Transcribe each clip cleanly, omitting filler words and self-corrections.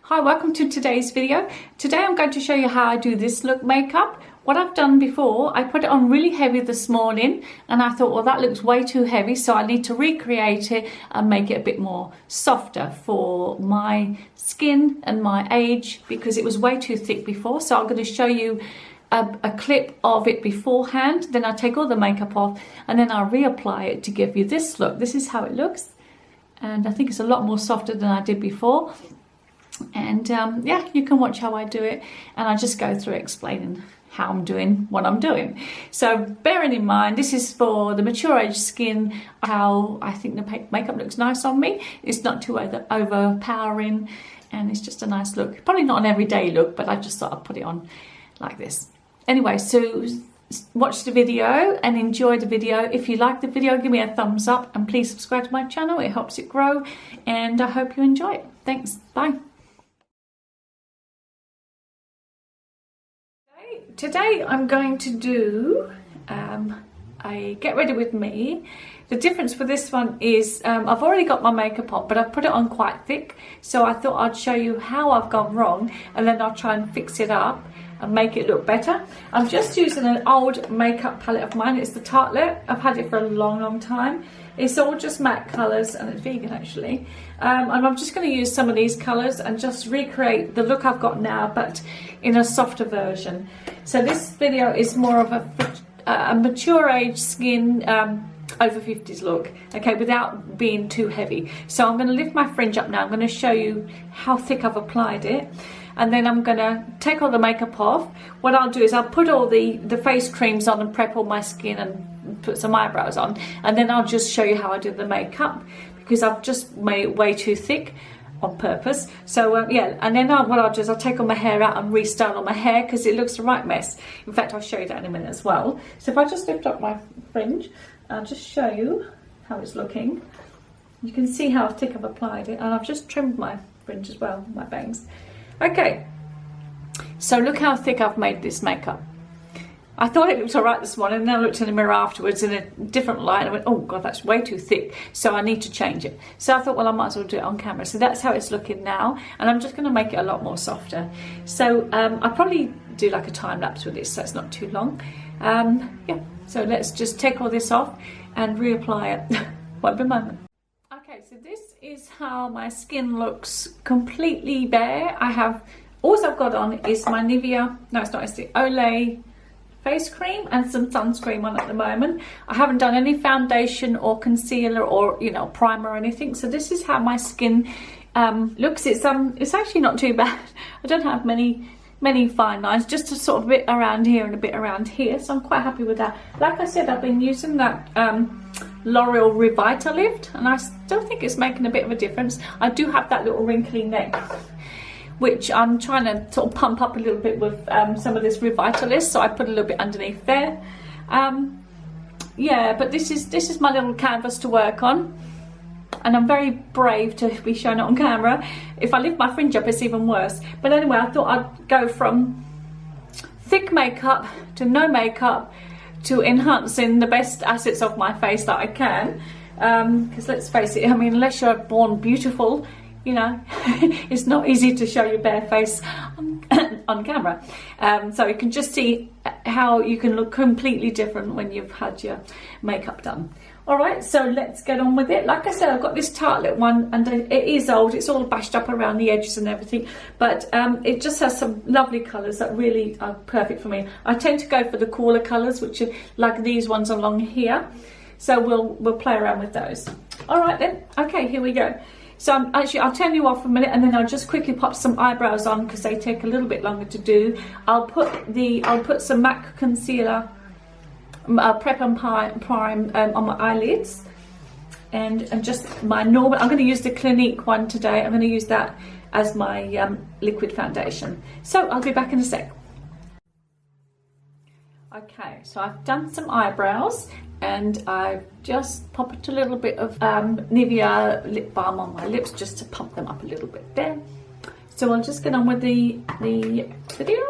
Hi, welcome to today's video. Today I'm going to show you how I do this look makeup. What I've done before, I put it on really heavy this morning and I thought, well, that looks way too heavy, so I need to recreate it and make it a bit more softer for my skin and my age because it was way too thick before. So I'm going to show you a clip of it beforehand, then I take all the makeup off and then I reapply it to give you this look. This is how it looks, and I think it's a lot more softer than I did before. And yeah, you can watch how I do it, and I just go through explaining how I'm doing what I'm doing. So bearing in mind, this is for the mature age skin, how I think the makeup looks nice on me. It's not too overpowering, and it's just a nice look. Probably not an everyday look, but I just thought I'd put it on like this. Anyway, so watch the video and enjoy the video. If you like the video, give me a thumbs up and please subscribe to my channel. It helps it grow, and I hope you enjoy it. Thanks, bye. Today I'm going to do a get ready with me. The difference for this one is I've already got my makeup on, but I've put it on quite thick, so I thought I'd show you how I've gone wrong and then I'll try and fix it up and make it look better. I'm just using an old makeup palette of mine. It's the Tartelette. I've had it for a long time. It's all just matte colours and it's vegan actually, and I'm just going to use some of these colours and just recreate the look I've got now but in a softer version. So this video is more of a mature age skin over 50s look, okay, without being too heavy. So I'm going to lift my fringe up now. I'm going to show you how thick I've applied it, and then I'm going to take all the makeup off. What I'll do is I'll put all the face creams on and prep all my skin and put some eyebrows on, and then I'll just show you how I do the makeup because I've just made it way too thick on purpose. So yeah, and then what I'll do is I'll take all my hair out and restyle all my hair because it looks a right mess. In fact, I'll show you that in a minute as well. So if I just lift up my fringe, I'll just show you how it's looking. You can see how thick I've applied it, and I've just trimmed my fringe as well, my bangs. Okay, so look how thick I've made this makeup. I thought it looked alright this morning, and then I looked in the mirror afterwards in a different light and I went, oh god, that's way too thick, so I need to change it. So I thought, well, I might as well do it on camera. So that's how it's looking now, and I'm just going to make it a lot more softer. So I'll probably do like a time lapse with this so it's not too long. Yeah, so let's just take all this off and reapply it. Won't be a moment. Okay, so this is how my skin looks completely bare. All I've got on is my Nivea, no it's not, it's the Olay face cream and some sunscreen on at the moment. I haven't done any foundation or concealer or primer or anything. So this is how my skin looks. It's actually not too bad. I don't have many fine lines, just a sort of bit around here and a bit around here, so I'm quite happy with that. Like I said, I've been using that L'Oreal Revitalift, and I still think it's making a bit of a difference. I do have that little wrinkly neck, which I'm trying to sort of pump up a little bit with some of this Revitalift, so I put a little bit underneath there. Yeah, but this is my little canvas to work on, and I'm very brave to be showing it on camera. If I lift my fringe up, it's even worse. But anyway, I thought I'd go from thick makeup to no makeup to enhancing the best assets of my face that I can, because let's face it, I mean, unless you're born beautiful, it's not easy to show your bare face on camera. So you can just see how you can look completely different when you've had your makeup done. Alright, so let's get on with it. Like I said, I've got this Tartelette one, and it is old. It's all bashed up around the edges and everything, but it just has some lovely colours that really are perfect for me. I tend to go for the cooler colours, which are like these ones along here. So we'll play around with those. Alright then, okay, here we go. So I'll turn you off a minute, and then I'll just quickly pop some eyebrows on because they take a little bit longer to do. I'll put some MAC concealer, prep and prime on my eyelids, and just my normal. I'm going to use the Clinique one today. I'm going to use that as my liquid foundation. So I'll be back in a sec. Okay, so I've done some eyebrows, and I've just popped a little bit of Nivea lip balm on my lips just to pump them up a little bit there. So I'll just get on with the video.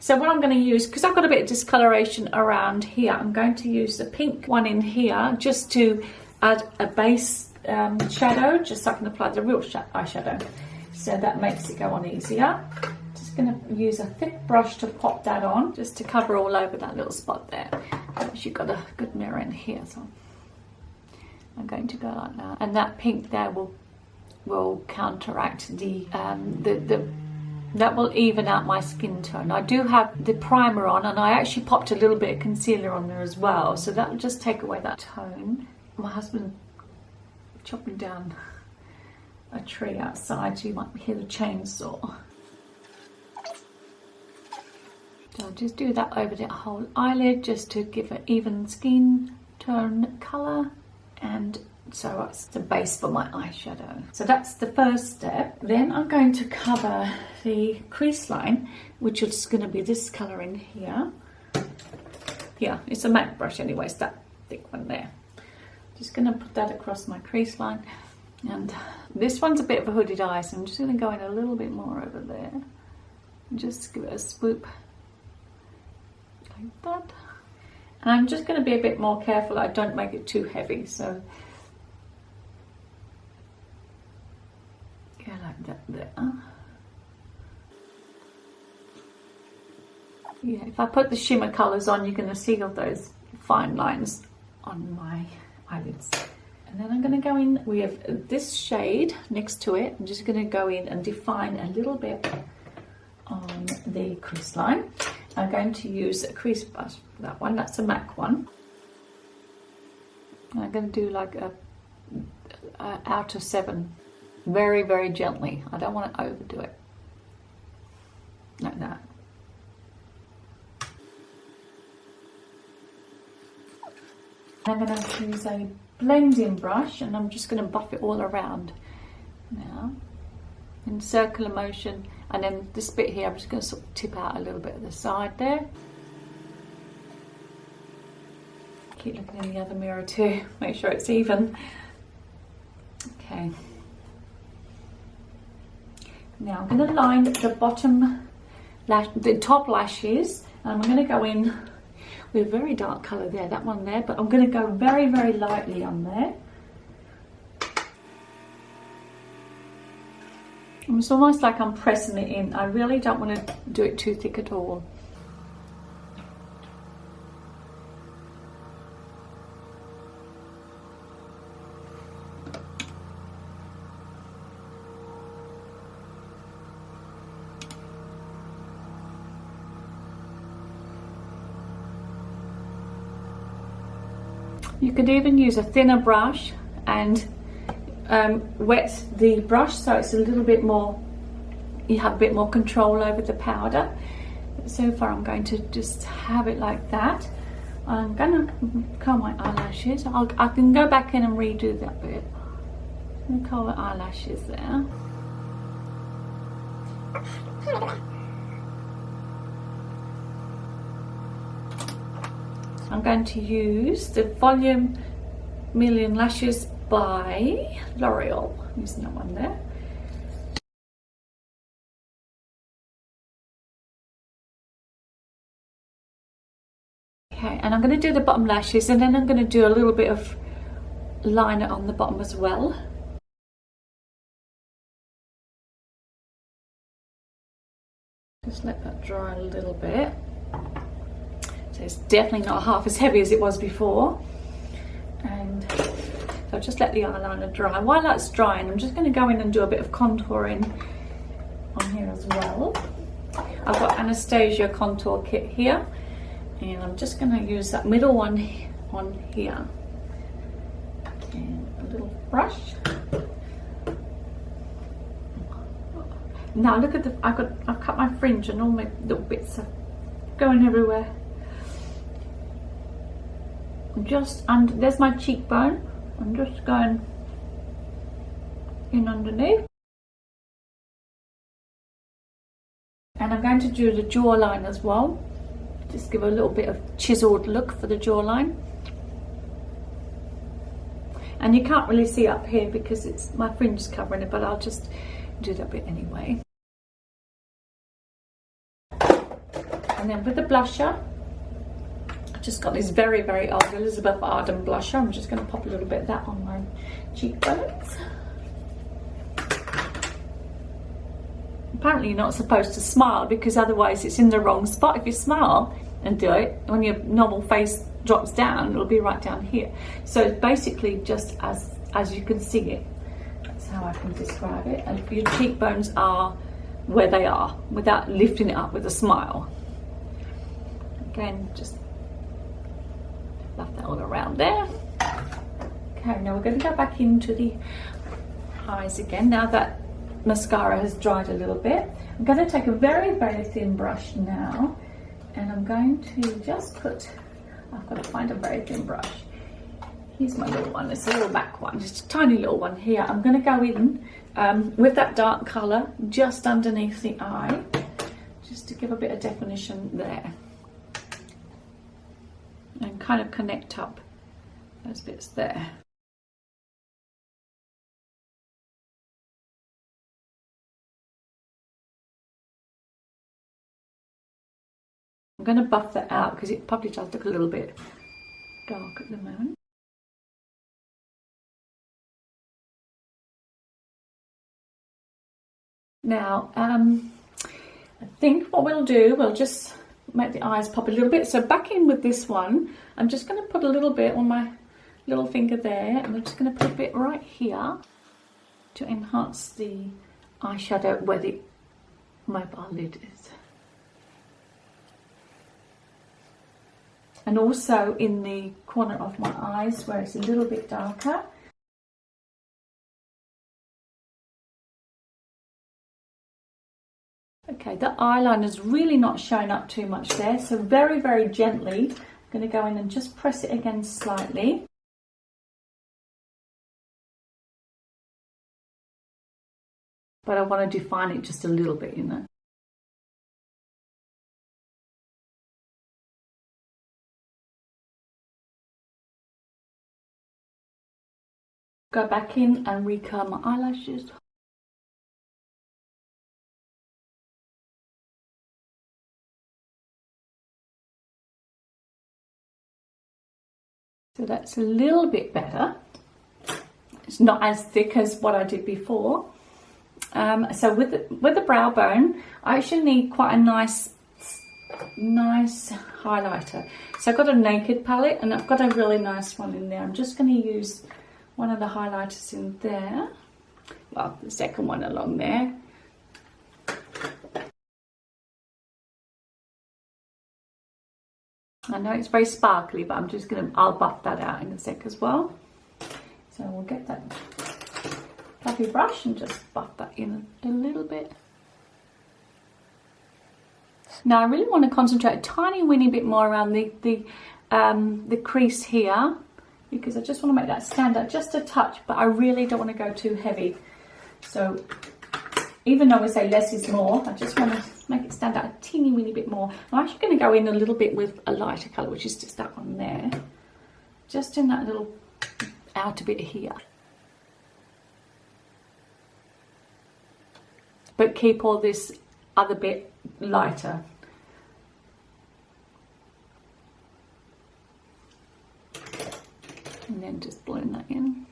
So what I'm going to use, because I've got a bit of discoloration around here, I'm going to use the pink one in here just to add a base shadow, just so I can apply the real eyeshadow. so that makes it go on easier. Just going to use a thick brush to pop that on, just to cover all over that little spot there. You've got a good mirror in here, so I'm going to go like that, and that pink there will counteract the that will even out my skin tone. I do have the primer on, and I actually popped a little bit of concealer on there as well, so that will just take away that tone. My husband chopping down a tree outside, so you might hear the chainsaw. So I'll just do that over the whole eyelid, just to give an even skin tone colour, and so it's the base for my eyeshadow. So that's the first step. Then I'm going to cover the crease line, which is going to be this colour in here. Yeah, it's a MAC brush anyway, it's that thick one there. Just going to put that across my crease line, and this one's a bit of a hooded eye, so I'm just going to go in a little bit more over there and just give it a swoop like that. And I'm just going to be a bit more careful I don't make it too heavy, so yeah, like that there. Yeah, if I put the shimmer colours on, you're going to see all those fine lines on my eyelids. And then I'm going to go in with this shade next to it. I'm just going to go in and define a little bit on the crease line. I'm going to use a crease brush for that one. That's a MAC one. And I'm going to do like a outer 7, very, very gently. I don't want to overdo it, like that. I'm going to use a blending brush, and I'm just going to buff it all around now in circular motion, and then this bit here I'm just going to sort of tip out a little bit at the side there. Keep looking in the other mirror too, make sure it's even. Okay, now I'm going to line the bottom lash, the top lashes, and I'm going to go in with a very dark colour there, that one there, but I'm going to go very, very lightly on there. It's almost like I'm pressing it in. I really don't want to do it too thick at all. You could even use a thinner brush and wet the brush so it's a little bit more, you have a bit more control over the powder. But so far I'm going to just have it like that. I'm going to curl my eyelashes. I can go back in and redo that bit. I'm going to curl the eyelashes there. I'm going to use the Volume Million Lashes by L'Oreal. I'm using that one there. Okay, and I'm going to do the bottom lashes, and then I'm going to do a little bit of liner on the bottom as well. Just let that dry a little bit. So it's definitely not half as heavy as it was before. And so I'll just let the eyeliner dry. While that's drying, I'm just going to go in and do a bit of contouring on here as well. I've got Anastasia contour kit here, and I'm just going to use that middle one on here. And a little brush. Now look at the, I've cut my fringe and all my little bits are going everywhere. Just under, there's my cheekbone. I'm just going in underneath. And I'm going to do the jawline as well. Just give a little bit of chiseled look for the jawline. And you can't really see up here because it's my fringe is covering it, but I'll just do that bit anyway. And then with the blusher, just got this very, very old Elizabeth Arden blusher. I'm just going to pop a little bit of that on my cheekbones. apparently you're not supposed to smile because otherwise it's in the wrong spot. If you smile and do it, when your normal face drops down, it'll be right down here. So it's basically just as you can see it. That's how I can describe it. And your cheekbones are where they are without lifting it up with a smile. Again, just fluff that all around there. Okay, now we're going to go back into the eyes again. Now that mascara has dried a little bit, I'm going to take a very, very thin brush now, and I'm going to just put, I've got to find a very thin brush. Here's my little one, it's a little back one, just a tiny little one here. I'm going to go in with that dark colour just underneath the eye, just to give a bit of definition there. And kind of connect up those bits there. I'm going to buff that out because it probably does look a little bit dark at the moment. Now, I think what we'll do, we'll just make the eyes pop a little bit. So back in with this one, I'm just going to put a little bit on my little finger there, and I'm just going to put a bit right here to enhance the eyeshadow where the mobile lid is. And also in the corner of my eyes where it's a little bit darker. Okay, the eyeliner's really not showing up too much there, so very, very gently, I'm going to go in and just press it again slightly. But I want to define it just a little bit, you know. Go back in and recurl my eyelashes. So that's a little bit better. It's not as thick as what I did before. So with the brow bone, I actually need quite a nice highlighter. So I've got a Naked palette and I've got a really nice one in there. I'm just going to use one of the highlighters in there. Well, the second one along there. I know it's very sparkly, but I'm just I'll buff that out in a sec as well. So we'll get that fluffy brush and just buff that in a little bit. Now I really want to concentrate a tiny weeny bit more around the crease here, because I just want to make that stand out just a touch, but I really don't want to go too heavy. So even though we say less is more, I just want to make it stand out a teeny weeny bit more. I'm actually going to go in a little bit with a lighter colour, which is just that one there. Just in that little outer bit here. But keep all this other bit lighter. And then just blend that in.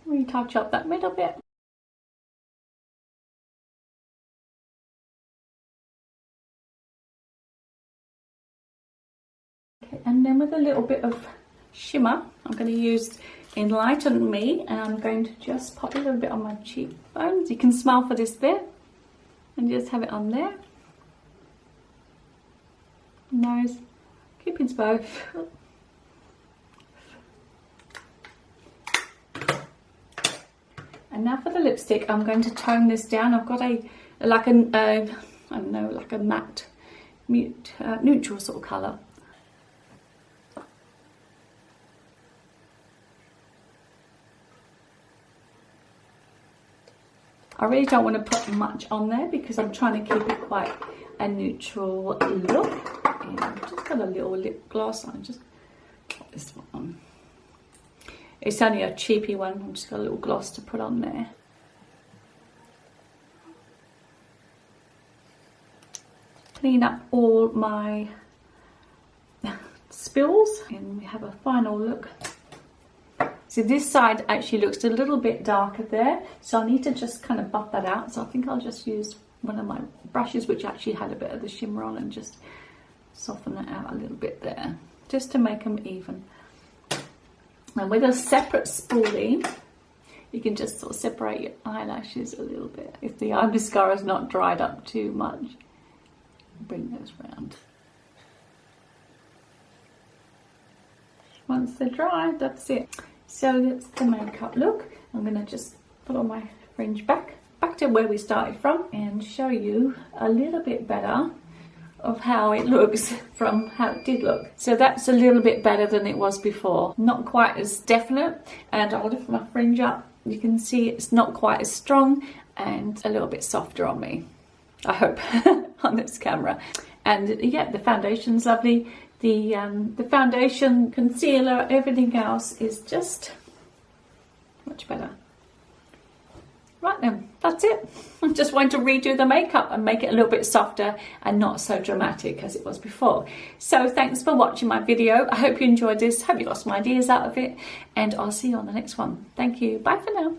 Retouch up that middle bit. Okay, and then with a little bit of shimmer, I'm going to use Enlighten Me, and I'm going to just pop a little bit on my cheekbones. You can smile for this bit, and just have it on there. Nose, Cupid's bow. And now for the lipstick, I'm going to tone this down. I've got I don't know, like a matte, neutral sort of colour. I really don't want to put much on there because I'm trying to keep it quite a neutral look. And I've just got a little lip gloss on. Just put this one on. It's only a cheapy one. I've just got a little gloss to put on there. Clean up all my spills. And we have a final look. So this side actually looks a little bit darker there, so I need to just kind of buff that out. So I think I'll just use one of my brushes which actually had a bit of the shimmer on and just soften it out a little bit there, just to make them even. And with a separate spoolie, you can just sort of separate your eyelashes a little bit. If the eye mascara is not dried up too much, bring those round. Once they're dry, that's it. So that's the makeup look. I'm going to just put on my fringe back to where we started from and show you a little bit better of how it looks from how it did look. So that's a little bit better than it was before. Not quite as definite, and I'll lift my fringe up. You can see it's not quite as strong and a little bit softer on me, I hope, on this camera. And yeah, the foundation's lovely. The foundation, concealer, everything else is just much better. Right then, that's it. I just want to redo the makeup and make it a little bit softer and not so dramatic as it was before. So thanks for watching my video. I hope you enjoyed this. Hope you got some ideas out of it, and I'll see you on the next one. Thank you. Bye for now.